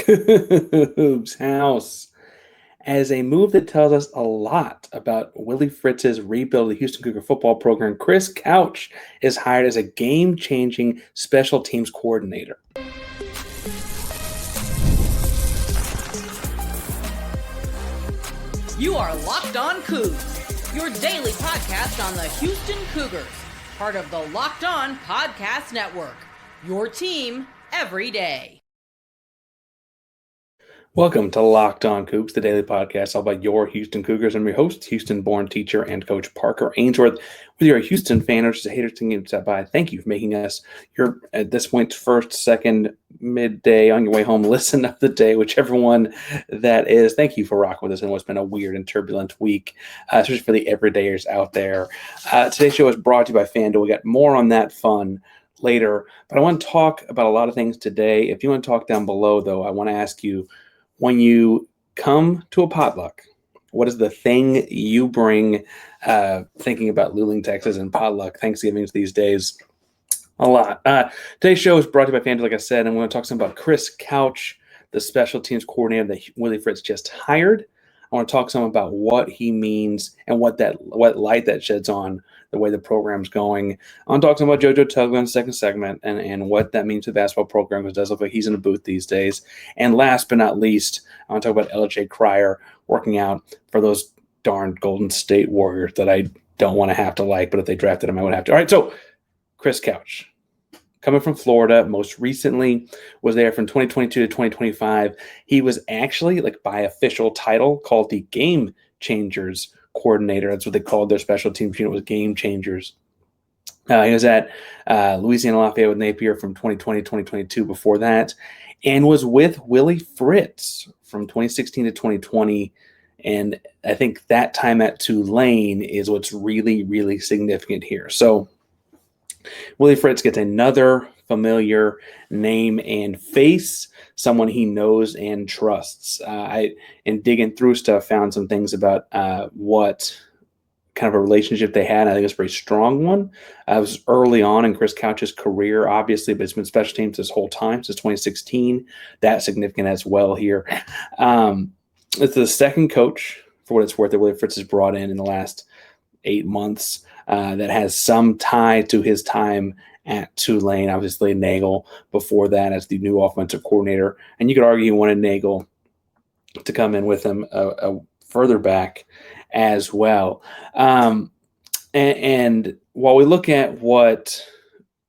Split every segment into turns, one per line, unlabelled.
Coogs house as a move that tells us a lot about Willie Fritz's rebuild of the Houston Cougar football program. Chris Couch is hired as a game-changing special teams coordinator.
You are Locked On Coogs, your daily podcast on the Houston Cougars, part of the Locked On Podcast Network, your team every day.
Welcome to Locked On Coogs, the daily podcast all about your Houston Cougars. I'm your host, Houston-born teacher and coach Parker Ainsworth. Whether you're a Houston fan or just a hater thinking to stop by, thank you for making us your, at this point, first, second, midday, on your way home, listen of the day, whichever one that is. Thank you for rocking with us in what's been a weird and turbulent week, especially for the everydayers out there. Today's show is brought to you by FanDuel. We got more on that fun later, but I want to talk about a lot of things today. If you want to talk down below, though, I want to ask you, when you come to a potluck, what is the thing you bring, thinking about Luling, Texas, and potluck Thanksgivings these days? A lot. Today's show is brought to you by FanDuel, like I said, and we're going to talk some about Chris Couch, the special teams coordinator that Willie Fritz just hired. I want to talk some about what he means and what light that sheds on the way the program's going. I want to talk some about Jojo Tugler in the second segment and what that means to the basketball program, because it does look like he's in a booth these days. And last but not least, I want to talk about LJ Cryer working out for those darn Golden State Warriors that I don't want to have to like, but if they drafted him, I would have to. All right, so Chris Couch, coming from Florida, most recently was there from 2022 to 2025. He was actually, like by official title, called the Game Changers coordinator. That's what they called their special teams unit, was Game Changers. He was at Louisiana Lafayette with Napier from 2020 to 2022 before that, and was with Willie Fritz from 2016 to 2020. And I think that time at Tulane is what's really, really significant here. So Willie Fritz gets another familiar name and face, someone he knows and trusts. In digging through stuff, found some things about what kind of a relationship they had. I think it's a very strong one. It was early on in Chris Couch's career, obviously, but it's been special teams this whole time, since 2016. That's significant as well here. It's the second coach, for what it's worth, that Willie Fritz has brought in the last 8 months. That has some tie to his time at Tulane. Obviously, Nagel before that as the new offensive coordinator. And you could argue he wanted Nagel to come in with him further back as well. And while we look at what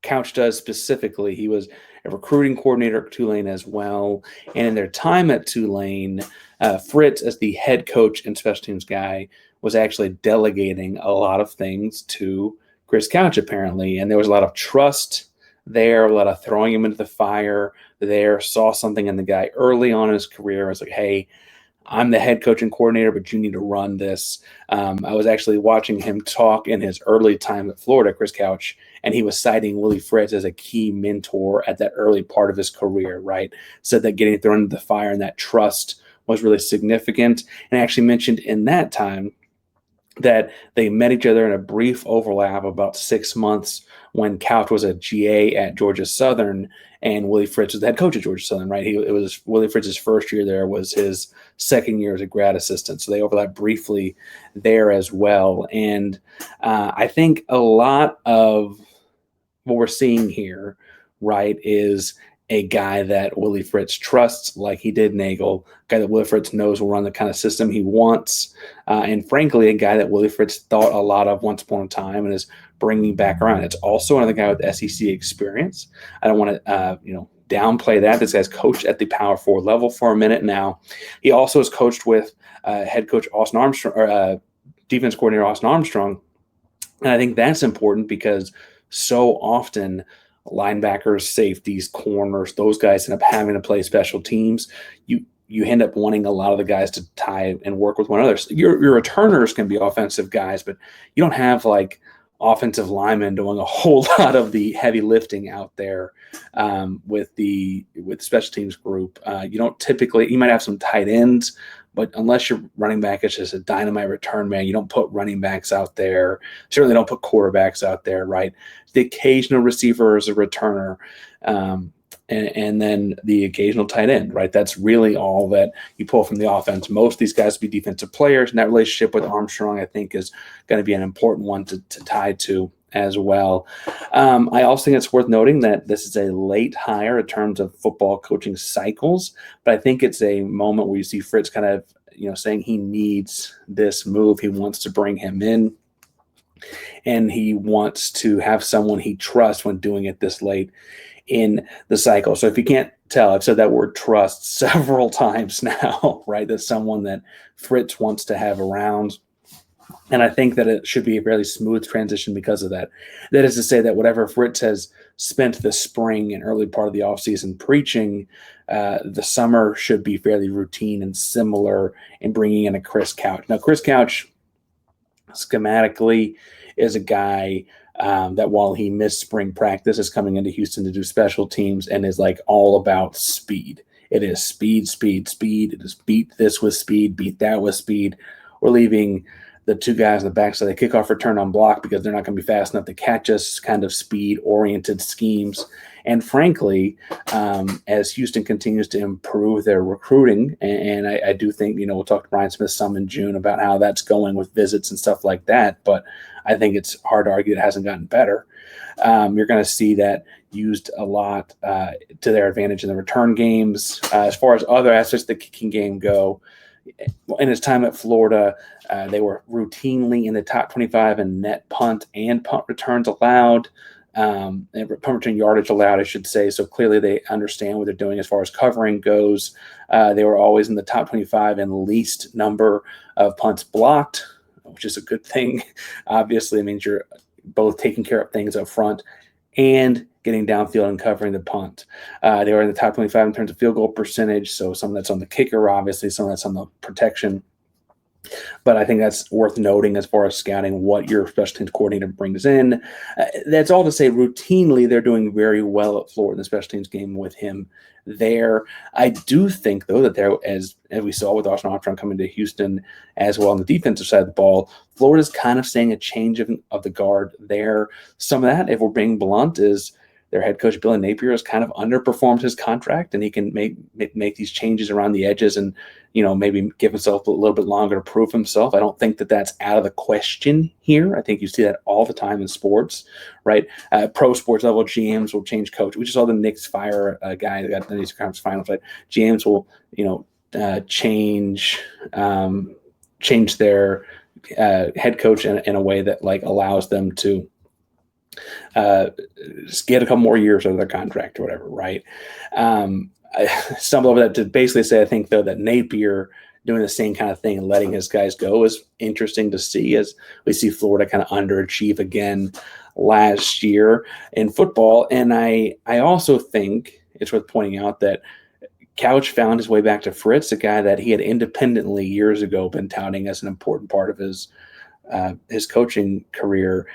Couch does specifically, he was a recruiting coordinator at Tulane as well. And in their time at Tulane, Fritz, as the head coach and special teams guy, was actually delegating a lot of things to Chris Couch, apparently. And there was a lot of trust there, a lot of throwing him into the fire there. Saw something in the guy early on in his career. I was like, hey, I'm the head coach and coordinator, but you need to run this. I was actually watching him talk in his early time at Florida, Chris Couch, and he was citing Willie Fritz as a key mentor at that early part of his career, right? Said that getting thrown into the fire and that trust was really significant. And actually mentioned in that time that they met each other in a brief overlap of about 6 months when Couch was a GA at Georgia Southern and Willie Fritz was the head coach at Georgia Southern, right? It was Willie Fritz's first year there, was his second year as a grad assistant. So they overlapped briefly there as well. And I think a lot of what we're seeing here, right, is a guy that Willie Fritz trusts, like he did Nagel, a guy that Willie Fritz knows will run the kind of system he wants, and frankly, a guy that Willie Fritz thought a lot of once upon a time and is bringing back around. It's also another guy with SEC experience. I don't want to, downplay that. This guy's coached at the Power 4 level for a minute now. He also has coached with head coach Austin Armstrong, or defense coordinator Austin Armstrong, and I think that's important because so often linebackers, safeties, corners, those guys end up having to play special teams. You end up wanting a lot of the guys to tie and work with one another. So your returners can be offensive guys, but you don't have like offensive linemen doing a whole lot of the heavy lifting out there with the special teams group. You don't typically, you might have some tight ends, but unless your running back is just a dynamite return man, you don't put running backs out there. Certainly don't put quarterbacks out there, right? The occasional receiver is a returner. and then the occasional tight end, right? That's really all that you pull from the offense. Most of these guys will be defensive players, and that relationship with Armstrong, I think, is going to be an important one to tie to as well. I also think it's worth noting that this is a late hire in terms of football coaching cycles, but I think it's a moment where you see Fritz kind of, saying he needs this move. He wants to bring him in, and he wants to have someone he trusts when doing it this late in the cycle. So if you can't tell, I've said that word trust several times now, right? That's someone that Fritz wants to have around. And I think that it should be a fairly smooth transition because of that. That is to say that whatever Fritz has spent the spring and early part of the offseason preaching, the summer should be fairly routine and similar in bringing in a Chris Couch. Now, Chris Couch, schematically, is a guy that while he missed spring practice is coming into Houston to do special teams and is like all about speed. It is speed, speed, speed. It is beat this with speed, beat that with speed. We're leaving the two guys on the backside of the kickoff return on block because they're not going to be fast enough to catch us, kind of speed-oriented schemes. And frankly, as Houston continues to improve their recruiting, and I do think, we'll talk to Brian Smith some in June about how that's going with visits and stuff like that, but I think it's hard to argue it hasn't gotten better. You're going to see that used a lot to their advantage in the return games. As far as other aspects of the kicking game go, in his time at Florida, they were routinely in the top 25 in net punt and punt returns allowed, and punt return yardage allowed, I should say. So clearly they understand what they're doing as far as covering goes. They were always in the top 25 in least number of punts blocked, which is a good thing. Obviously, it means you're both taking care of things up front and getting downfield and covering the punt. They were in the top 25 in terms of field goal percentage, so some that's on the kicker, obviously, some that's on the protection. But I think that's worth noting as far as scouting what your special teams coordinator brings in. That's all to say routinely they're doing very well at Florida in the special teams game with him there. I do think, though, that there, as we saw with Austin Armstrong coming to Houston as well on the defensive side of the ball, Florida's kind of seeing a change of the guard there. Some of that, if we're being blunt, is their head coach, Billy Napier, has kind of underperformed his contract, and he can make these changes around the edges and, maybe give himself a little bit longer to prove himself. I don't think that that's out of the question here. I think you see that all the time in sports, right? Pro sports level, GMs will change coach. We just saw the Knicks fire a guy that got the Eastern Conference Finals, right? GMs will, change their head coach in a way that allows them to just get a couple more years out of their contract or whatever, right? I stumbled over that to basically say, I think, though, that Napier doing the same kind of thing and letting his guys go is interesting to see as we see Florida kind of underachieve again last year in football. And I also think it's worth pointing out that Couch found his way back to Fritz, a guy that he had independently years ago been touting as an important part of his coaching career.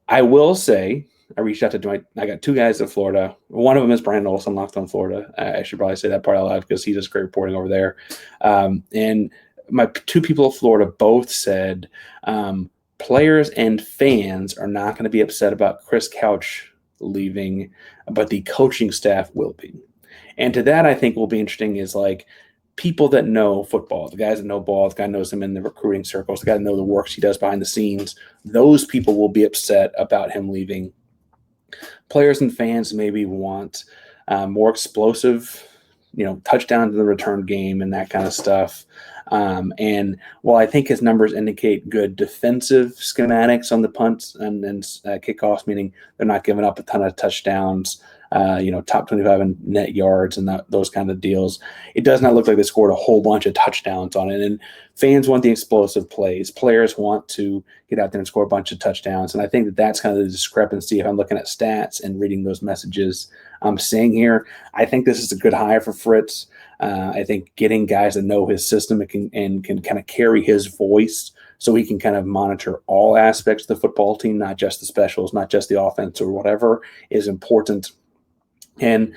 I will say, I reached out to Dwight. I got two guys in Florida. One of them is Brian Olson, Locked on Florida. I should probably say that part out loud because he does great reporting over there. And my two people in Florida both said players and fans are not going to be upset about Chris Couch leaving, but the coaching staff will be. And to that, I think will be interesting is people that know football, the guys that know ball, the guy knows him in the recruiting circles, the guy that know the works he does behind the scenes, those people will be upset about him leaving. Players and fans maybe want more explosive, touchdowns in the return game and that kind of stuff. And while I think his numbers indicate good defensive schematics on the punts and kickoffs, meaning they're not giving up a ton of touchdowns, top 25 in net yards and those kind of deals. It does not look like they scored a whole bunch of touchdowns on it. And fans want the explosive plays. Players want to get out there and score a bunch of touchdowns. And I think that that's kind of the discrepancy if I'm looking at stats and reading those messages I'm seeing here. I think this is a good hire for Fritz. I think getting guys that know his system and can kind of carry his voice so he can kind of monitor all aspects of the football team, not just the specials, not just the offense or whatever, is important. And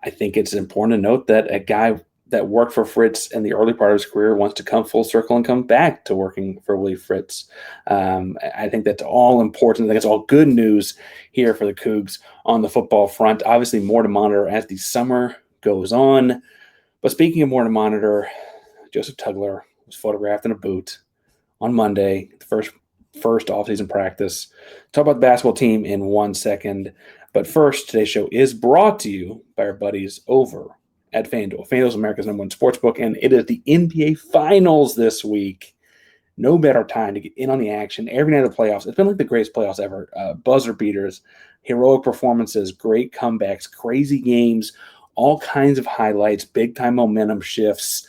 I think it's important to note that a guy that worked for Fritz in the early part of his career wants to come full circle and come back to working for Willie Fritz. I think that's all important. I think it's all good news here for the Cougs on the football front. Obviously, more to monitor as the summer goes on. But speaking of more to monitor, Joseph Tugler was photographed in a boot on Monday, the first offseason practice. Talk about the basketball team in 1 second. But first, today's show is brought to you by our buddies over at FanDuel. FanDuel is America's #1 sportsbook, and it is the NBA Finals this week. No better time to get in on the action every night of the playoffs. It's been like the greatest playoffs ever. Buzzer beaters, heroic performances, great comebacks, crazy games, all kinds of highlights, big-time momentum shifts.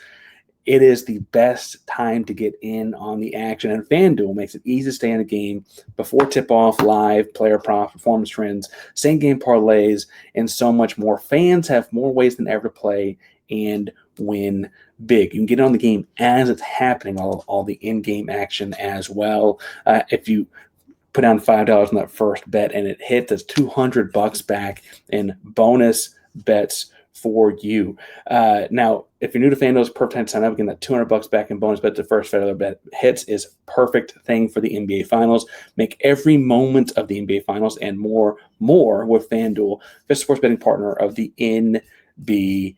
It is the best time to get in on the action, and FanDuel makes it easy to stay in the game before tip-off, live, player props, performance trends, same-game parlays, and so much more. Fans have more ways than ever to play and win big. You can get on the game as it's happening, all the in-game action as well. If you put down $5 on that first bet and it hits, that's $200 back in bonus bets for you. Now, if you're new to FanDuel, it's perfect time to sign up. Again, that $200 back in bonus bet to first $5 bet hits is perfect thing for the NBA Finals. Make every moment of the NBA Finals and more with FanDuel, official sports betting partner of the NBA.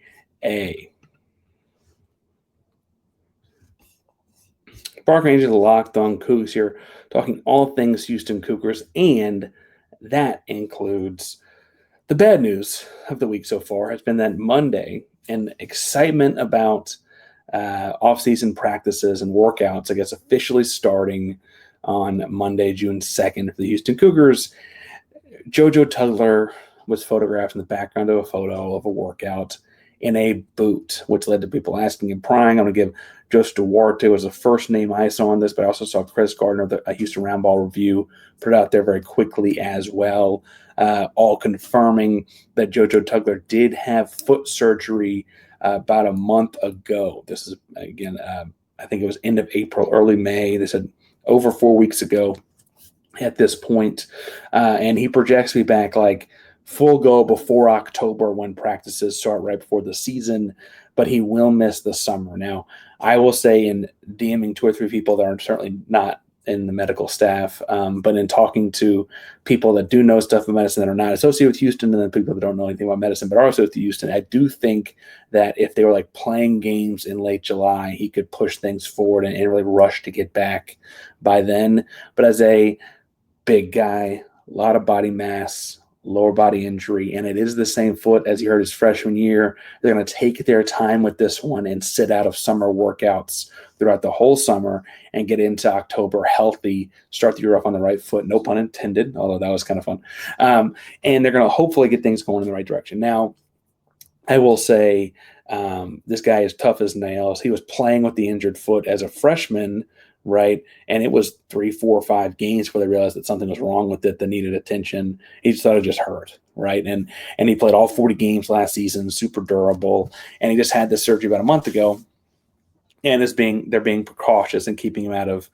Parker Angel, the Locked On Coogs here, talking all things Houston Cougars, and that includes the bad news of the week so far has been that Monday and excitement about off-season practices and workouts, I guess, officially starting on Monday, June 2nd for the Houston Cougars. Jojo Tugler was photographed in the background of a photo of a workout in a boot, which led to people asking and prying. I'm going to give Joseph Tugler as the first name I saw on this, but I also saw Chris Gardner, the Houston Roundball Review, put it out there very quickly as well, all confirming that Jojo Tugler did have foot surgery about a month ago. This is, again, I think it was end of April, early May. They said over 4 weeks ago at this point. And he projects to be back like full go before October when practices start right before the season, but he will miss the summer. Now, I will say in DMing 2 or 3 people that are certainly not in the medical staff, but in talking to people that do know stuff about medicine that are not associated with Houston, and then people that don't know anything about medicine but are associated with Houston, I do think that if they were like playing games in late July, he could push things forward and really rush to get back by then. But as a big guy, a lot of body mass, lower body injury, and it is the same foot as he hurt his freshman year. They're going to take their time with this one and sit out of summer workouts throughout the whole summer and get into October healthy, start the year off on the right foot, no pun intended, although that was kind of fun. And they're going to hopefully get things going in the right direction. Now, I will say this guy is tough as nails. He was playing with the injured foot as a freshman, right? And it was 3, 4, 5 games before they realized that something was wrong with it that needed attention. He just thought it just hurt, right? And he played all 40 games last season, super durable. And he just had this surgery about a month ago. And they're being precautious and keeping him out of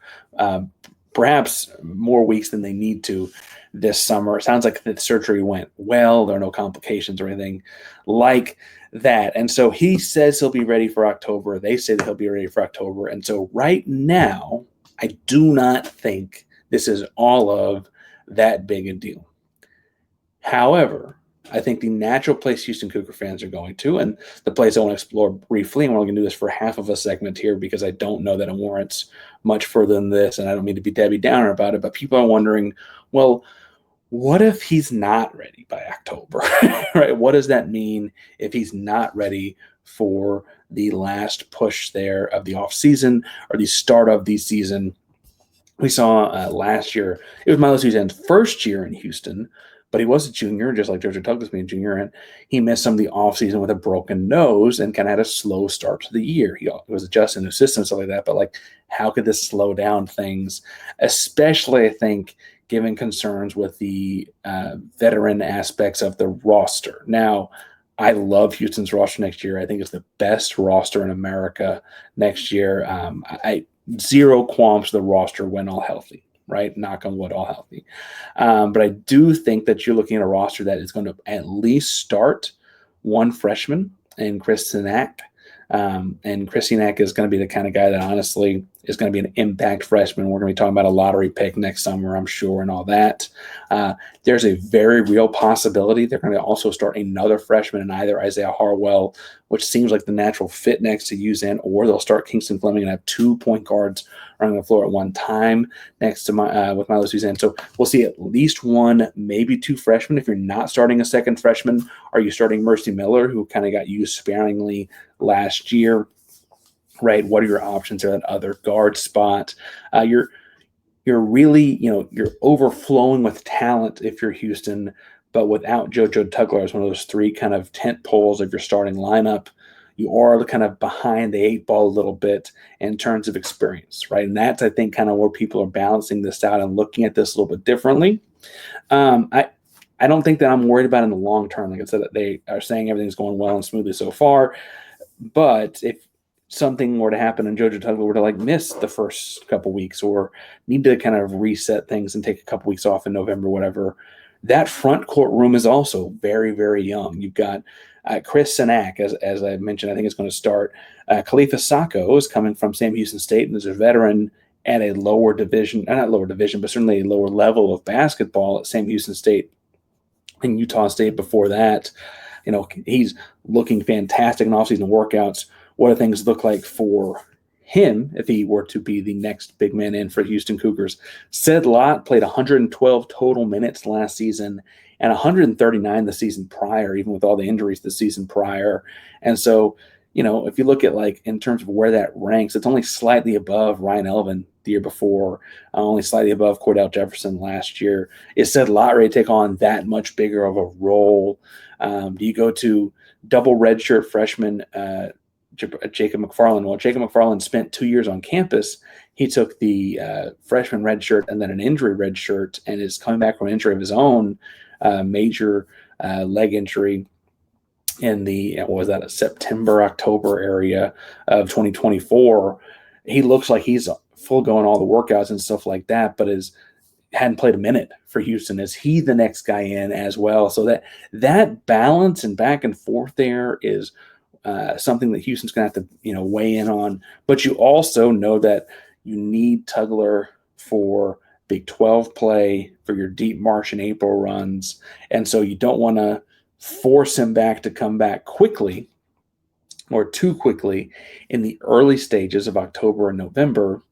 perhaps more weeks than they need to this summer. It sounds like the surgery went well. There are no complications or anything like that. And so he says he'll be ready for October. They say that he'll be ready for October. And so right now, I do not think this is all of that big a deal. However, I think the natural place Houston Cougar fans are going to, and the place I want to explore briefly, and we're going to do this for half of a segment here because I don't know that it warrants much further than this, and I don't mean to be Debbie Downer about it, but people are wondering, well, what if he's not ready by October, right? What does that mean if he's not ready for the last push there of the offseason or the start of the season? We saw last year, it was Milo Suzanne's first year in Houston, but he was a junior, just like Jojo Tugler being a junior, and he missed some of the offseason with a broken nose and kind of had a slow start to the year. He was adjusting to system and stuff like that, but like, how could this slow down things? Especially, I think, given concerns with the veteran aspects of the roster. Now, I love Houston's roster next year. I think it's the best roster in America next year. I zero qualms to the roster when all healthy, right? Knock on wood, all healthy. But I do think that you're looking at a roster that is going to at least start one freshman in Chris Sinak. And Chris Enack is going to be the kind of guy that honestly is going to be an impact freshman. We're going to be talking about a lottery pick next summer, I'm sure, and all that. There's a very real possibility they're going to also start another freshman in either Isaiah Harwell, which seems like the natural fit next to Uzan, or they'll start Kingston Fleming and have 2 point guards running the floor at one time next to with Milo Uzan. So we'll see at least 1, maybe 2 freshmen. If you're not starting a second freshman, are you starting Mercy Miller, who kind of got used sparingly last year, right? What are your options there? That other guard spot. You're really, you're overflowing with talent if you're Houston, but without Jojo Tugler as one of those 3 kind of tent poles of your starting lineup, you are kind of behind the 8 ball a little bit in terms of experience, right? And that's, I think, kind of where people are balancing this out and looking at this a little bit differently. I don't think that I'm worried about it in the long term. Like I said, they are saying everything's going well and smoothly so far. But if something were to happen and Jojo Tugler were to miss the first couple weeks or need to kind of reset things and take a couple weeks off in November, whatever, that front court room is also very, very young. You've got Chris Enack, as I mentioned, I think is going to start. Khalifa Sacco is coming from Sam Houston State and is a veteran at a lower division, not lower division, but certainly a lower level of basketball at Sam Houston State and Utah State before that. He's looking fantastic in offseason workouts. What do things look like for him if he were to be the next big man in for Houston Cougars? Sid Lott played 112 total minutes last season and 139 the season prior, even with all the injuries the season prior. And so, if you look at in terms of where that ranks, it's only slightly above Ryan Elvin the year before, only slightly above Cordell Jefferson last year. Is Sid Lott ready to take on that much bigger of a role? Do you go to double redshirt freshman Jacob McFarland? Well, Jacob McFarland spent 2 years on campus. He took the freshman redshirt and then an injury redshirt and is coming back from an injury of his own, major leg injury in the, September, October area of 2024. He looks like he's full going all the workouts and stuff like that, but hadn't played a minute for Houston. Is he the next guy in as well? So that balance and back and forth there is something that Houston's going to have to, weigh in on. But you also know that you need Tugler for Big 12 play, for your deep March and April runs. And so you don't want to force him back to come back quickly or too quickly in the early stages of October and November.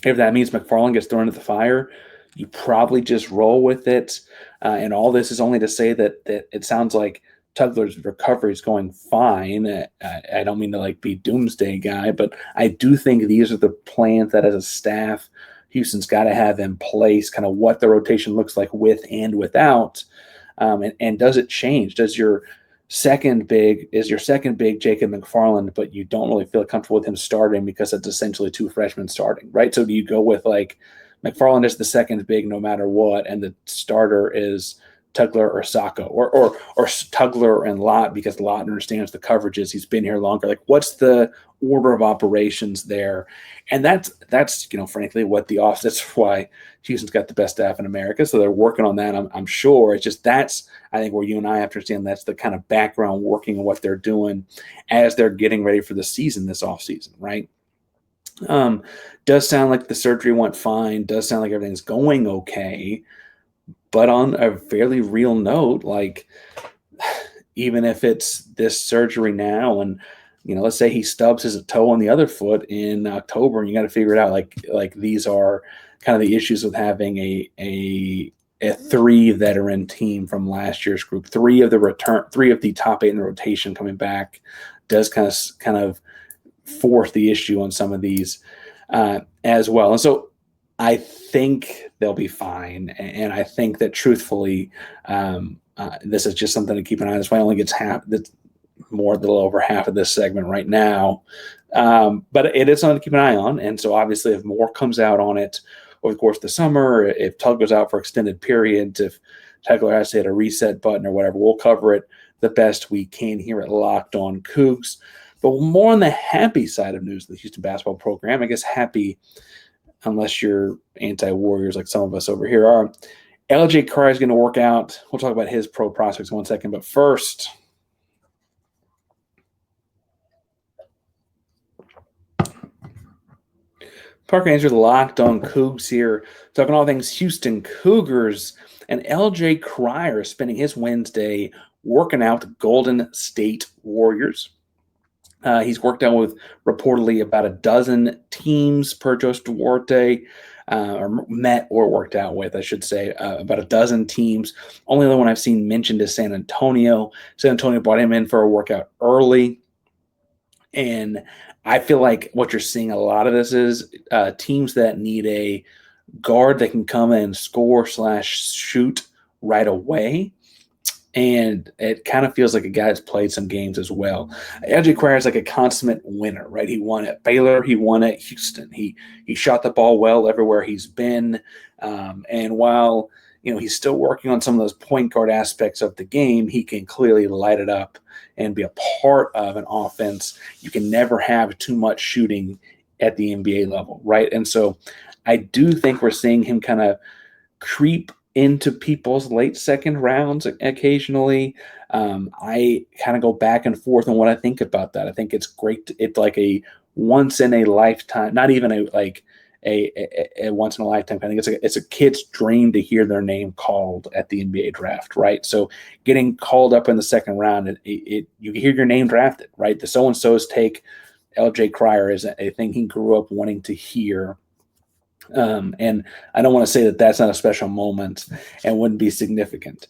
If that means McFarland gets thrown into the fire, you probably just roll with it. And all this is only to say that it sounds like Tugler's recovery is going fine. I don't mean to be doomsday guy, but I do think these are the plans that as a staff, Houston's got to have in place, kind of what the rotation looks like with and without. And does it change? Is your second big Jacob McFarland, but you don't really feel comfortable with him starting because it's essentially 2 freshmen starting, right? So do you go with McFarland is the second big no matter what, and the starter is Tugler or Sacco, or Tugler and Lott because Lott understands the coverages. He's been here longer. What's the order of operations there? And that's frankly what that's why Houston's got the best staff in America. So they're working on that. I'm sure. It's just I think where you and I have to understand that's the kind of background working and what they're doing as they're getting ready for the season this offseason, right? Does sound like the surgery went fine. Does sound like everything's going okay. But on a fairly real note, even if it's this surgery now and, let's say he stubs his toe on the other foot in October and you got to figure it out, these are kind of the issues with having a 3 veteran team from last year's group, 3 of the top 8 in the rotation coming back does kind of force the issue on some of these as well. And so I think they'll be fine. And I think that truthfully, this is just something to keep an eye on. That's why it only gets a little over half of this segment right now. But it is something to keep an eye on. And so obviously if more comes out on it over the course of the summer, if Tugler's out for extended periods, if Tugler has to hit a reset button or whatever, we'll cover it the best we can here at Locked On Cougs. But more on the happy side of news of the Houston basketball program, I guess happy unless you're anti-Warriors like some of us over here are. LJ Carr is going to work out. We'll talk about his pro prospects in 1 second. But first, Parker Ainsworth, Locked on Coogs here, talking all things Houston Cougars. And LJ Cryer spending his Wednesday working out the Golden State Warriors. He's worked out with reportedly about a dozen teams per Joseph Duarte, or met or worked out with, I should say, about a dozen teams. Only other one I've seen mentioned is San Antonio. San Antonio brought him in for a workout early. And I feel like what you're seeing a lot of this is teams that need a guard that can come and score / shoot right away. And it kind of feels like a guy that's played some games as well. LJ Cryer is like a consummate winner, right? He won at Baylor. He won at Houston. He shot the ball well everywhere he's been. And while he's still working on some of those point guard aspects of the game, he can clearly light it up and be a part of an offense. You can never have too much shooting at the NBA level, right? And so I do think we're seeing him kind of creep into people's late second rounds occasionally. I kind of go back and forth on what I think about that. I think it's great. It's like a once in a lifetime, not even a once in a lifetime. I think it's a kid's dream to hear their name called at the NBA draft, right? So getting called up in the second round, you hear your name drafted, right? The so-and-so's take LJ Cryer is a thing he grew up wanting to hear. And I don't want to say that that's not a special moment and wouldn't be significant.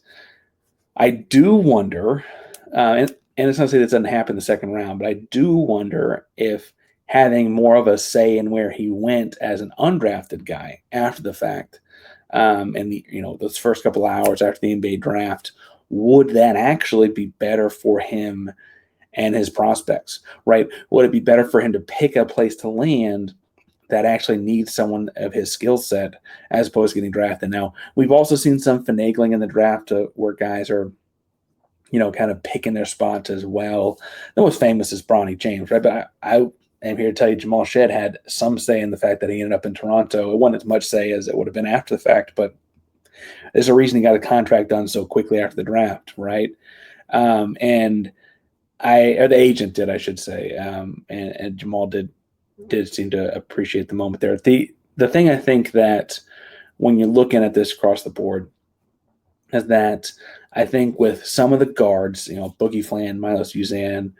I do wonder, and it's not to say that doesn't happen in the second round, but I do wonder if having more of a say in where he went as an undrafted guy after the fact, and those first couple of hours after the NBA draft, would that actually be better for him and his prospects, right? Would it be better for him to pick a place to land that actually needs someone of his skill set as opposed to getting drafted? Now, we've also seen some finagling in the draft where guys are, kind of picking their spots as well. The most famous is Bronny James, right? But I am here to tell you Jamal Shead had some say in the fact that he ended up in Toronto. It wasn't as much say as it would have been after the fact, but there's a reason he got a contract done so quickly after the draft, right? Or the agent did, I should say. And Jamal did seem to appreciate the moment there. The thing I think that when you're looking at this across the board is that I think with some of the guards, Boogie Flan, Milos Uzan,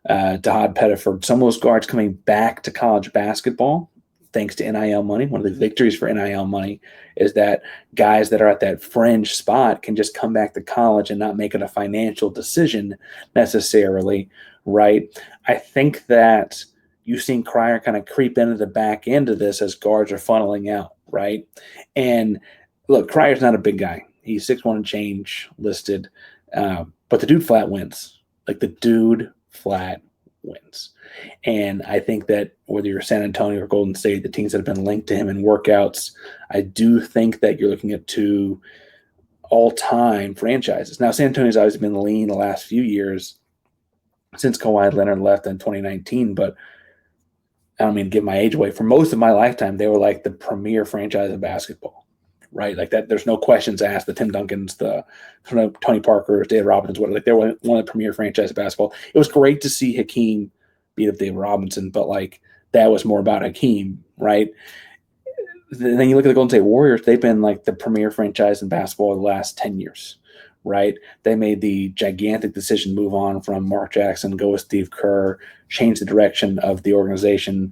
Dahad Pettiford, some of those guards coming back to college basketball thanks to NIL money. One of the victories for NIL money is that guys that are at that fringe spot can just come back to college and not make it a financial decision necessarily, right? I think that you've seen Cryer kind of creep into the back end of this as guards are funneling out, right? And look, Cryer's not a big guy. He's 6'1" and change listed, but the dude flat wins. Like the dude flat wins. And I think that whether you're San Antonio or Golden State, the teams that have been linked to him in workouts, I do think that you're looking at two all-time franchises. Now, San Antonio's always been lean the last few years since Kawhi Leonard left in 2019, but I don't mean to give my age away. For most of my lifetime, they were like the premier franchise of basketball, right? Like that, there's no questions asked. The Tim Duncans, the Tony Parkers, David Robinsons, whatever. Like they were one of the premier franchise of basketball. It was great to see Hakeem beat up David Robinson, but like that was more about Hakeem, right? Then you look at the Golden State Warriors. They've been like the premier franchise in basketball the last 10 years, right? They made the gigantic decision to move on from Mark Jackson, go with Steve Kerr, change the direction of the organization.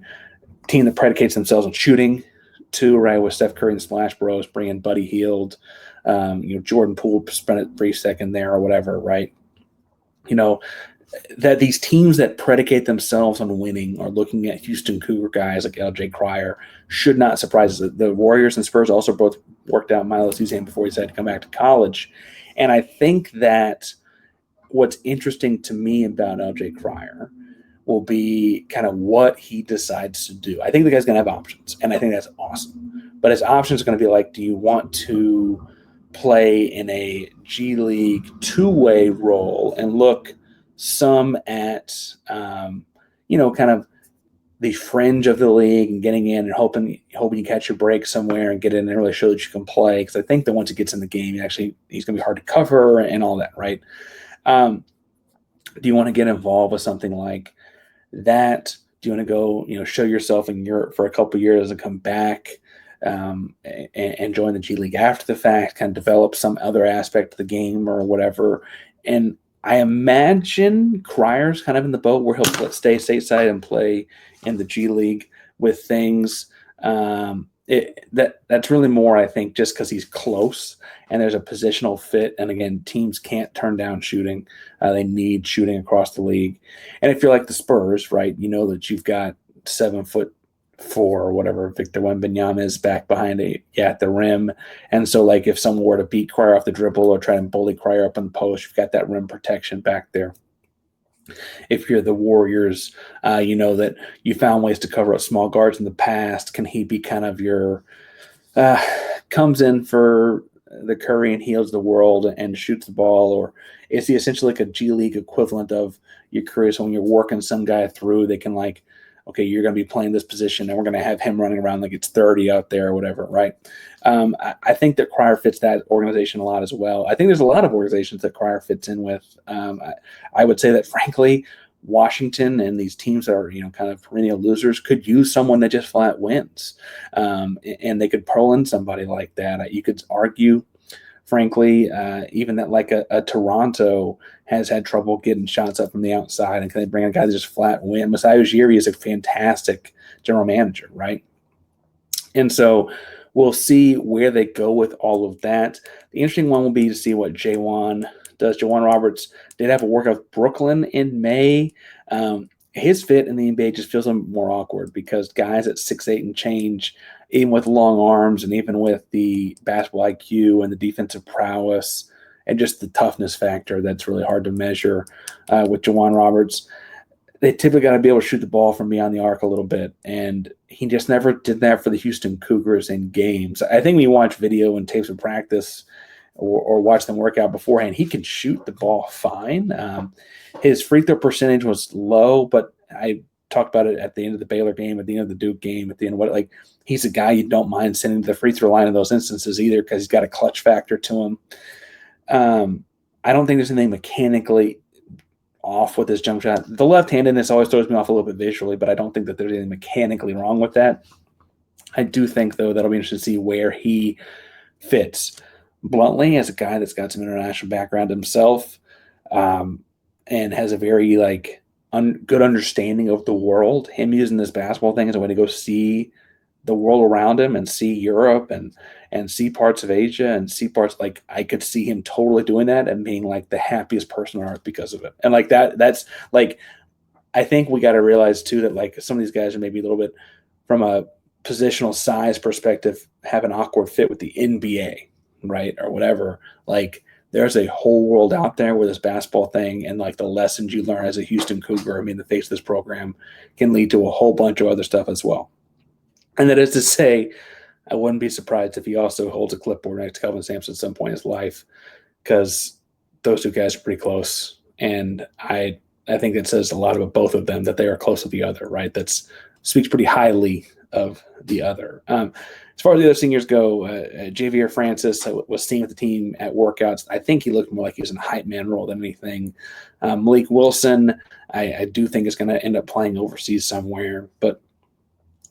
Team that predicates themselves on shooting, too, right? With Steph Curry and Splash Bros, bringing Buddy Hield, Jordan Poole spent a brief second there or whatever, right? That these teams that predicate themselves on winning are looking at Houston Cougar guys like LJ Cryer should not surprise us. The Warriors and Spurs also both worked out Milos Uzan before he decided to come back to college. And I think that what's interesting to me about LJ Cryer will be kind of what he decides to do. I think the guy's going to have options, and I think that's awesome. But his options are going to be like, do you want to play in a G League two-way role and look some at, kind of the fringe of the league and getting in and hoping you catch your break somewhere and get in and really show that you can play? Because I think that once he gets in the game, he's going to be hard to cover and all that, right? Do you want to get involved with something like that Do you want to go, show yourself in Europe for a couple of years and come back and join the G League after the fact, kind of develop some other aspect of the game or whatever? And I imagine Cryer's kind of in the boat where he'll stay stateside and play in the G League with things. That's really more, I think, just because he's close and there's a positional fit. And again, teams can't turn down shooting. They need shooting across the league. And if you're like the Spurs, right, you know that you've got 7'4" or whatever Victor Wembanyama is back behind at the rim. And so, like, if someone were to beat Cryer off the dribble or try and bully Cryer up in the post, you've got that rim protection back there. If you're the Warriors, you know that you found ways to cover up small guards in the past. Can he be kind of your comes in for the Curry and Heals of the world and shoots the ball? Or is he essentially like a G League equivalent of your Curry? So when you're working some guy through, they can like, okay, you're going to be playing this position and we're going to have him running around like it's 30 out there or whatever, right? I think that Cryer fits that organization a lot as well. I think there's a lot of organizations that Cryer fits in with. I would say that, frankly, Washington and these teams that are, kind of perennial losers could use someone that just flat wins. And they could pull in somebody like that. You could argue, frankly, even that like a Toronto has had trouble getting shots up from the outside, and can they bring a guy that just flat win? Masai Ujiri is a fantastic general manager, right? And so we'll see where they go with all of that. The interesting one will be to see what Juwan does. Juwan Roberts did have a workout with Brooklyn in May. His fit in the NBA just feels a little more awkward because guys at 6'8" and change, even with long arms and even with the basketball IQ and the defensive prowess and just the toughness factor, that's really hard to measure with Juwan Roberts. They typically got to be able to shoot the ball from beyond the arc a little bit, and he just never did that for the Houston Cougars in games. I think when you watch video and tapes of practice or watch them work out beforehand, he can shoot the ball fine. His free throw percentage was low, but I talked about it at the end of the Baylor game, at the end of the Duke game, at the end of what, he's a guy you don't mind sending to the free throw line in those instances either because he's got a clutch factor to him. I don't think there's anything mechanically off with his jump shot. The left-handedness always throws me off a little bit visually, but I don't think that there's anything mechanically wrong with that. I do think, though, that'll be interesting to see where he fits. Bluntly, as a guy that's got some international background himself, and has a very good understanding of the world, him using this basketball thing as a way to go see the world around him and see Europe and see parts of Asia and see parts, I could see him totally doing that and being the happiest person on earth because of it. And that's I think we got to realize too that some of these guys are maybe a little bit from a positional size perspective have an awkward fit with the NBA, right? Or whatever. There's a whole world out there with this basketball thing, and the lessons you learn as a Houston Cougar, the face of this program, can lead to a whole bunch of other stuff as well. And that is to say, I wouldn't be surprised if he also holds a clipboard next to Kelvin Sampson at some point in his life, because those two guys are pretty close. And I think that says a lot about both of them, that they are close to the other, right? That speaks pretty highly of the other. As far as the other seniors go, Javier Francis was seen with the team at workouts. I think he looked more like he was in a hype man role than anything. Malik Wilson, I do think is going to end up playing overseas somewhere, but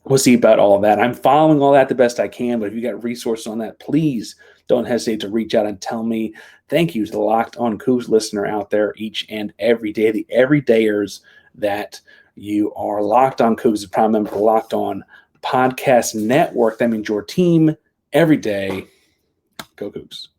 we'll see about all of that. I'm following all that the best I can, but if you got resources on that, please don't hesitate to reach out and tell me. Thank you to the Locked On Coogs listener out there each and every day, the everydayers that you are. Locked On Coogs is a proud member of the Locked On Podcast Network. That means your team every day. Go Coogs.